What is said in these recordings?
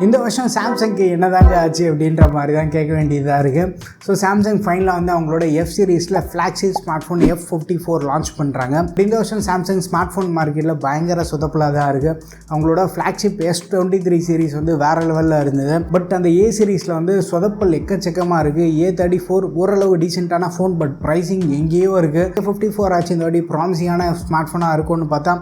இந்த வருஷம் சாம்சங்க்கு என்னதாங்க ஆச்சு அப்படின்ற மாதிரி தான் கேட்க வேண்டியதாக இருக்குது. ஸோ சாம்சங் ஃபைனலாக வந்து அவங்களோட எஃப் சீரீஸில் flagship smart phone F54 launch பண்ணுறாங்க. இந்த வருஷம் சாம்சங் ஸ்மார்ட் ஃபோன் மார்க்கெட்டில் பயங்கர சொதப்பலாக தான் இருக்குது. அவங்களோட ஃப்ளாக்ஷிப் S23 சீரீஸ் வந்து வேறு லெவலில் இருந்தது. பட் அந்த ஏ சீரீஸில் வந்து சொதப்பல் எக்கச்சக்கமாக இருக்குது. A34 ஓரளவு டீசெண்டான ஃபோன், பட் ப்ரைஸிங் எங்கேயோ இருக்குது. A54 ஆச்சு இந்த வாட்டி ப்ராமிசிங்கான ஸ்மார்ட் ஃபோனாக இருக்கும்னு பார்த்தா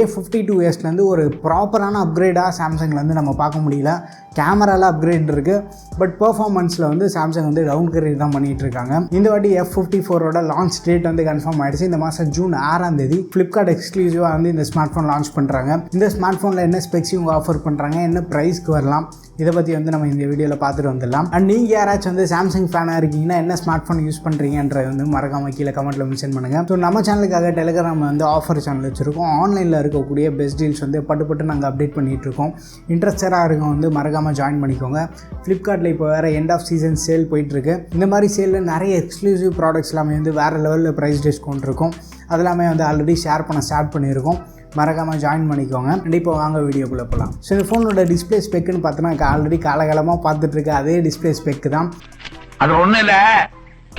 A52sலேருந்து ஒரு ப்ராப்பரான அப்கிரேடாக சாம்சங்லேருந்து நம்ம பார்க்க முடியல. கேமராவில் அப்கிரேட் இருக்குது, பட் பெர்ஃபார்மன்ஸில் வந்து சாம்சங் வந்து டவுன் கிரேட் தான் பண்ணிகிட்டு இருக்காங்க. இந்த வாட்டி F54ஓட லான்ச் டேட் வந்து கன்ஃபார்ம் ஆகிடுச்சு. இந்த மாதம் ஜூன் 6ஆம் தேதி ஃப்ளிப்கார்ட் எக்ஸ்க்ளூசிவாக வந்து இந்த ஸ்மார்ட் ஃபோன் லான்ச் பண்ணுறாங்க. இந்த ஸ்மார்ட் ஃபோனில் என்ன ஸ்பெக்ஸ் இவங்க ஆஃபர் பண்ணுறாங்க, என்ன ப்ரைஸ்க்கு வரலாம், இதை பற்றி வந்து நம்ம இந்த வீடியோவில் பார்த்துட்டு வந்துடலாம். அண்ட் நீங்கள் யாராச்சும் வந்து சாம்சங் ஃபேனாக இருக்கீங்கன்னா என்ன ஸ்மார்ட் ஃபோன் யூஸ் பண்ணுறீங்கன்றது வந்து மறக்காமல் கீழே கமெண்ட்டில் மென்ஷன் பண்ணுங்கள். ஸோ நம்ம சேனலுக்காக டெலிகிராம் வந்து ஆஃபர் சேனல் வச்சுருக்கோம். ஆன்லைனில் இருக்கக்கூடிய பெஸ்ட் டீல்ஸ் வந்து பட்டு நாங்கள் அப்டேட் பண்ணிகிட்டு இருக்கோம். இன்ட்ரெஸ்டடாக இருக்கும் வந்து மறக்காமல் ஜாயின் பண்ணிக்கோங்க. ஃப்ளிப்கார்ட்டில் இப்போ வேறு எண்ட் ஆஃப் சீசன் சேல் போயிட்டுருக்கு. இந்த மாதிரி சேலில் நிறைய எக்ஸ்க்ளூசிவ் ப்ராடக்ட்ஸ் எல்லாமே வந்து வேறு லெவலில் ப்ரைஸ் டிஸ்கவுண்ட் இருக்கும். அதெல்லாமே வந்து ஆல்ரெடி ஷேர் பண்ண ஸ்டார்ட் பண்ணியிருக்கோம். மறக்காமல் ஜாயின் பண்ணிக்கோங்க. இப்போ வாங்க வீடியோக்குள்ளே போகலாம். ஸோ இந்த ஃபோனோட டிஸ்பிளே ஸ்பெக்குன்னு பார்த்தோன்னா ஆல்ரெடி காலகாலமாக பார்த்துட்ருக்க அதே டிஸ்பிளே ஸ்பெக்கு தான். அது ஒன்றும் இல்லை,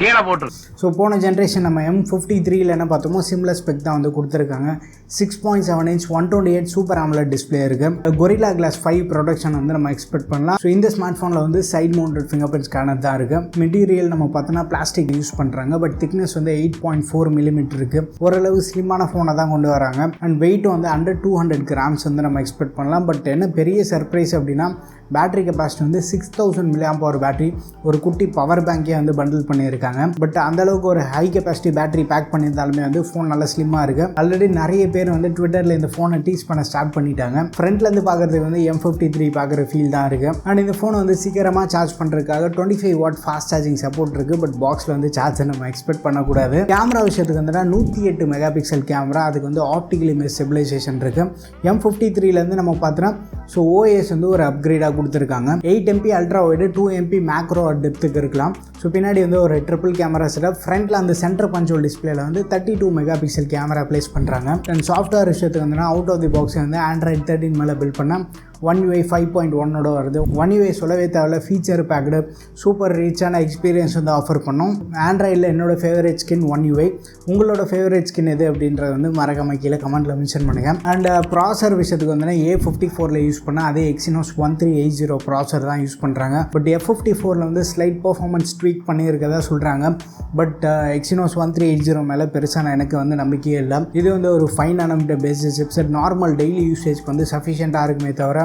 கீழே போட்டு. ஸோ போன ஜென்ரேஷன் நம்ம M53ல் என்ன பார்த்தோமோ சிம்லர் ஸ்பெக் தான் வந்து கொடுத்துருக்காங்க. 6.7 inch 128 சூப்பர் AMOLED டிஸ்பிளே இருக்குது. Gorilla Glass 5 ப்ரொடக்ஷன் வந்து நம்ம எக்ஸ்பெக்ட் பண்ணலாம். ஸோ இந்த ஸ்மார்ட் ஃபோனில் வந்து side mounted fingerprint scanner தான் இருக்குது. மெட்டீரியல் நம்ம பார்த்தோன்னா பிளாஸ்டிக் யூஸ் பண்ணுறாங்க, பட் திக்னஸ் வந்து 8.4 mm இருக்குது. ஓரளவு ஸ்லிம்மான ஃபோனை தான் கொண்டு வராங்க. அண்ட் வெயிட்டும் வந்து அண்டர் 200 grams வந்து நம்ம எக்ஸ்பெக்ட் பண்ணலாம். பட் என்ன பெரிய சர்ப்ரைஸ் அப்படின்னா பேட்டரி கெப்பாசிட்டி வந்து 6000 mAh பேட்டரி, ஒரு குட்டி பவர் பேங்கே வந்து பண்டில் பண்ணியிருக்காங்க. பட் அந்தளவுக்கு ஒரு ஹை கெப்பாசிட்டி பேட்டரி பேக் பண்ணியிருந்தாலுமே வந்து ஃபோன் நல்லா ஸ்லிம்மாக இருக்குது. ஆல்ரெடி நிறைய பேர் வந்து ட்விட்டரில் இந்த ஃபோனை டீஸ் பண்ண ஸ்டார்ட் பண்ணிட்டாங்க. ஃப்ரண்ட்லேருந்து பார்க்குறதுக்கு வந்து M53 பார்க்குற ஃபீல் தான் இருக்குது. அண்ட் இந்த ஃபோனை வந்து சீக்கிரமாக சார்ஜ் பண்ணுறதுக்காக 25 watt ஃபாஸ்ட் சார்ஜிங் சப்போர்ட் இருக்குது. பட் பாக்ஸில் வந்து சார்ஜை நம்ம எக்ஸ்பெக்ட் பண்ணக்கூடாது. கேமரா விஷயத்துக்கு வந்து 108 மெகாபிக்சல் கேமரா, அதுக்கு வந்து ஆப்டிக்கல் இமேஜ் ஸ்டெபிலைசேஷன் இருக்குது. M53லேருந்து நம்ம பார்த்தோன்னா ஸோ OS வந்து ஒரு அப்கிரேடாக கொடுத்துருக்காங்க. 8 MP ultra wide, 2 MP macro டெப்த்துக்கு இருக்கலாம். ஸோ பின்னாடி வந்து ஒரு ட்ரிபிள் கேமரா செட்டப். ஃப்ரண்ட்டில் அந்த சென்டர் பஞ்சோல் டிஸ்பிளேல வந்து 32 மெகாபிக்சல் கேமரா ப்ளேஸ் பண்ணுறாங்க. அண்ட் சாஃப்ட்வேர் விஷயத்துக்கு வந்து அவுட் ஆஃப் தி பாக்ஸ் வந்து Android 13 மேலே பில்ட் பண்ண One UI 5.1 வருது. One UI சொல்லவே தேவையில்ல, ஃபீச்சர் பேக்டு சூப்பர் ரீச்சான எக்ஸ்பீரியன்ஸ் வந்து ஆஃபர் பண்ணோம். ஆண்ட்ராய்டில் என்னோடய ஃபேவரட் ஸ்கின் One UI. உங்களோட ஃபேவரட் ஸ்கின் எது அப்படின்றது வந்து மறக்காம கீழே கமெண்ட்டில் மென்ஷன் பண்ணுங்கள். அண்ட் ப்ராசர் விஷயத்துக்கு வந்து A54ல் யூஸ் பண்ணால் அதே Exynos 1380 ப்ராசர் தான் யூஸ் பண்ணுறாங்க. பட் F54ல் வந்து ஸ்லைட் பர்ஃபார்மன்ஸ் ட்வீக் பண்ணியிருக்கதா சொல்கிறாங்க. பட் Exynos 1380 மேலே பெருசான எனக்கு வந்து நம்பிக்கையே இல்லை. இது வந்து ஒரு 5 nanometer basis chipset. Normal daily யூசேஜ்க்கு வந்து சஃபிஷியண்ட்டாக இருக்குமே தவிர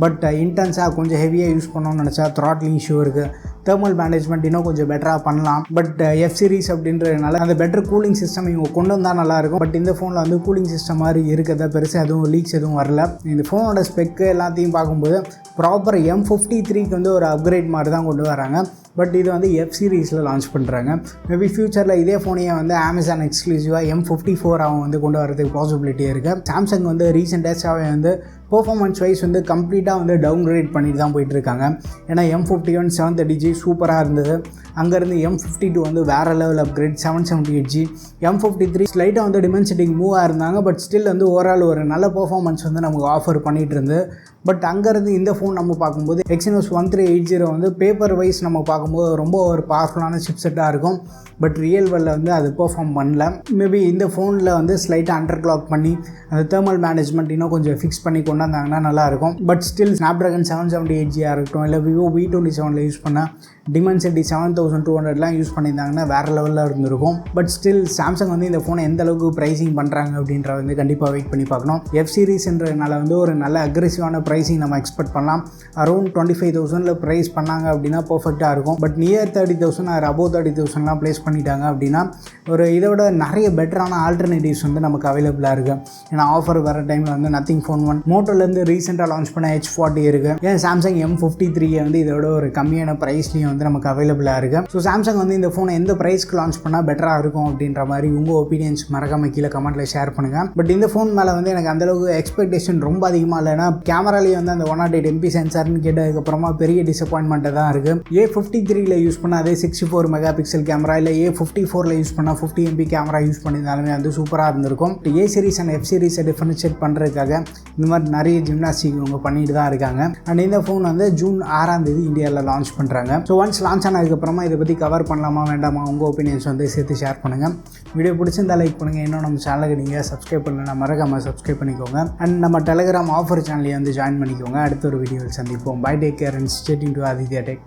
பட் இன்டென்ஸாக கொஞ்சம் ஹெவியாக யூஸ் பண்ணணும்னு நினச்சா த்ராட்லிங் இஷ்யூ இருக்குது. தெர்மல் மேனேஜ்மெண்ட் இன்னும் கொஞ்சம் பெட்டராக பண்ணலாம். பட் எஃப் சீரிஸ் அப்படின்றதுனால அந்த பெட்டர் கூலிங் சிஸ்டம் இவங்க கொண்டு வந்தால் நல்லாயிருக்கும். பட் இந்த ஃபோனில் வந்து கூலிங் சிஸ்டம் மாதிரி இருக்கிறத பெருசாக எதுவும் லீக்ஸ் எதுவும் வரல. இந்த ஃபோனோட ஸ்பெக்கு எல்லாத்தையும் பார்க்கும்போது ப்ராப்பர் M53க்கு வந்து ஒரு அப்கிரேட் மாதிரி தான் கொண்டு வராங்க. பட் இது வந்து எஃப் சீரீஸில் லான்ச் பண்ணுறாங்க. மேபி ஃபியூச்சரில் இதே ஃபோனையை வந்து அமேசான் எக்ஸ்க்ளூசிவாக M54 அவங்க வந்து கொண்டு வரதுக்கு பாசிபிலிட்டி இருக்குது. சாம்சங் வந்து ரீசெண்ட் டேஸாகவே வந்து பெர்ஃபார்மன்ஸ் வைஸ் வந்து கம்ப்ளீட்டாக வந்து டவுன் கிரேட் பண்ணிட்டு தான் போயிட்டுருக்காங்க. ஏன்னா M51 730G சூப்பராக இருந்தது. அங்கேருந்து M52 வந்து வேறு லெவல் அப்கிரேட் 778G. M53 ஸ்லைட்டாக வந்து டிமென்சிட்டிங் மூவாக இருந்தாங்க. பட் ஸ்டில் வந்து ஓவரால் ஒரு நல்ல பெர்ஃபார்மன்ஸ் வந்து நமக்கு ஆஃபர் பண்ணிகிட்டு இருந்து. பட் அங்கேருந்து இந்த ஃபோன் நம்ம பார்க்கும்போது Exynos 1380 வந்து பேப்பர் வைஸ் நம்ம பார்க்கும்போது ரொம்ப ஒரு பவர்ஃபுல்லான சிப்செட்டாக இருக்கும். பட் ரியல் வேர்ல்டில் வந்து அது பெர்ஃபார்ம் பண்ணல. மேபி இந்த ஃபோனில் வந்து ஸ்லைட்டாக அண்டர் கிளாக் பண்ணி அந்த தெர்மல் மேனேஜ்மெண்ட் இன்னும் கொஞ்சம் ஃபிக்ஸ் பண்ணி கொண்டு வந்தாங்கன்னா நல்லாயிருக்கும். பட் ஸ்டில் Snapdragon 778G இருக்கட்டும், இல்லை Vivo V27ல் யூஸ் பண்ணால் டிமென்சிட்டி 7200லாம் யூஸ் பண்ணியிருந்தாங்கன்னா வேறு லெவலில் இருந்திருக்கும். பட் ஸ்டில் சாம்சங் வந்து இந்த ஃபோனை எந்த அளவுக்கு ப்ரைஸிங் பண்ணுறாங்க அப்படின்றத வந்து கண்டிப்பாக வெயிட் பண்ணி பார்க்கணும். எஃப் சீரிஸ்ன்றதுனால வந்து ஒரு நல்ல அக்ரெசிவான ப்ரைஸிங் நம்ம எக்ஸ்பெக்ட் பண்ணலாம். அரௌண்ட் 25,000ல் ப்ரைஸ் பண்ணாங்க அப்படின்னா பர்ஃபெக்டாக இருக்கும். பட் நியர் 30,000 ஆர் அபோவ் 30,000லாம் ப்ளேஸ் பண்ணிட்டாங்க அப்படின்னா ஒரு இதோட நிறைய பெட்டரான ஆல்டர்னேட்டிவ்ஸ் வந்து நமக்கு அவைலபிளாக இருக்குது. ஏன்னா ஆஃபர் வர டைமில் வந்து நத்திங் ஃபோன் 1 மோட்டோலேருந்து ரீசெண்டாக லான்ச் பண்ண H40 இருக்குது. ஏன் சாம்சங் M53 வந்து இதோட ஒரு கம்மியான ப்ரைஸ்லையும் வந்து நமக்கு அவைலபிளாக இருக்குது. ஸோ சாம்சங் வந்து இந்த ஃபோனை எந்த ப்ரைஸ்க்கு லான்ச் பண்ணால் பெட்டராக இருக்கும் அப்படின்ற மாதிரி உங்கள் ஒப்பீனியன்ஸ் மறக்காம கீழே கமெண்ட்டில் ஷேர் பண்ணுங்கள். பட் இந்த ஃபோன் மேலே வந்து எனக்கு அந்தளவுக்கு எக்ஸ்பெக்டேஷன் ரொம்ப அதிகமாக இல்லை. ஏன்னா கேமராலேயே வந்து அந்த 108 MP சென்சார்னு கேட்டதுக்கப்புறமா பெரிய டிசப்பாயின்மெண்ட்டாக தான் இருக்குது. A53ல் யூஸ் பண்ணால் அதே 64 மெகாபிக்சல் கேமரா, இல்லை A54ல் யூஸ் பண்ணால் 50 MP கேமரா யூஸ் பண்ணியிருந்தாலுமே வந்து சூப்பராக இருந்திருக்கும். ஏ சீரிஸ் அண்ட் எஃப் சீரிஸை டிஃபரன்ஷியேட் பண்ணுறதுக்காக இந்த மாதிரி நிறைய ஜிம்னாஸ்டிக் இவங்க பண்ணிட்டு தான் இருக்காங்க. அண்ட் இந்த ஃபோன் வந்து ஜூன் 6ஆம் தேதி இந்தியாவில் லான்ச் பண்ணுறாங்க. ஸோ ஒன்ஸ் லான்ச் ஆனதுக்கப்புறமா இதை பற்றி கவர் பண்ணலாமா வேண்டாமா உங்கள் ஒப்பீனியன்ஸ் வந்து சேர்த்து ஷேர் பண்ணுங்கள். வீடியோ பிடிச்சிருந்தா லைக் பண்ணுங்கள். இன்னும் நம்ம சேனலுக்கு நீங்கள் சப்ஸ்கிரைப் பண்ணலன்னா மறக்காமல் சப்ஸ்கிரைப் பண்ணிக்கோங்க. அண்ட் நம்ம டெலிகிராம் ஆஃபர் சேனலையை வந்து ஜாயின் பண்ணிக்கோங்க. அடுத்த ஒரு வீடியோவில் சந்திப்போம். Bye, take care and stay tuned to Aditya tech.